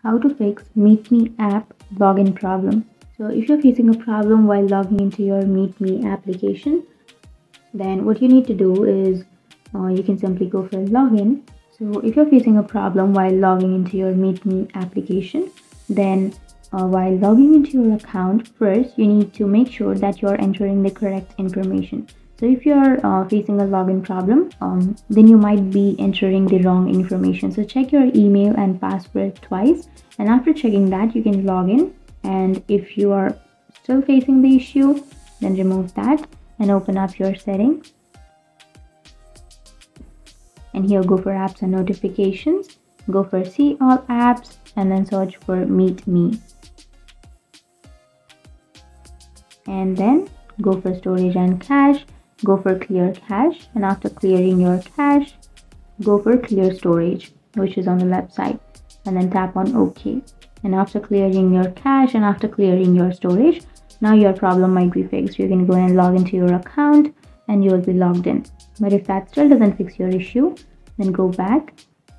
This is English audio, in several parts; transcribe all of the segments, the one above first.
How to fix MeetMe app login problem. So if you're facing a problem while logging into your MeetMe application, then what you need to do is you can simply go for login. So if you're facing a problem while logging into your MeetMe application, then while logging into your account, first you need to make sure that you're entering the correct information. So if you're facing a login problem, then you might be entering the wrong information. So check your email and password twice, and after checking that, you can log in. And if you are still facing the issue, then remove that and open up your settings. And here go for apps and notifications. Go for see all apps and then search for MeetMe. And then go for storage and cache. Go for clear cache, and after clearing your cache, go for clear storage, which is on the left side, and then tap on OK. And after clearing your cache and after clearing your storage, now your problem might be fixed. You can go and log into your account and you will be logged in. But if that still doesn't fix your issue, then go back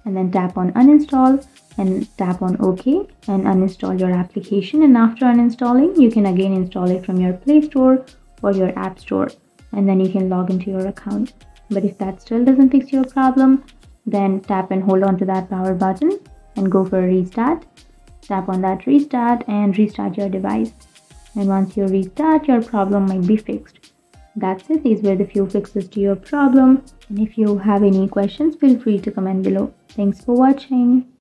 and then tap on uninstall and tap on OK and uninstall your application. And after uninstalling, you can again install it from your Play Store or your App Store, and then you can log into your account. But if that still doesn't fix your problem, then tap and hold on to that power button and go for a restart. Tap on that restart and restart your device. And once you restart, your problem might be fixed. That's it. These were the few fixes to your problem. And if you have any questions, feel free to comment below. Thanks for watching.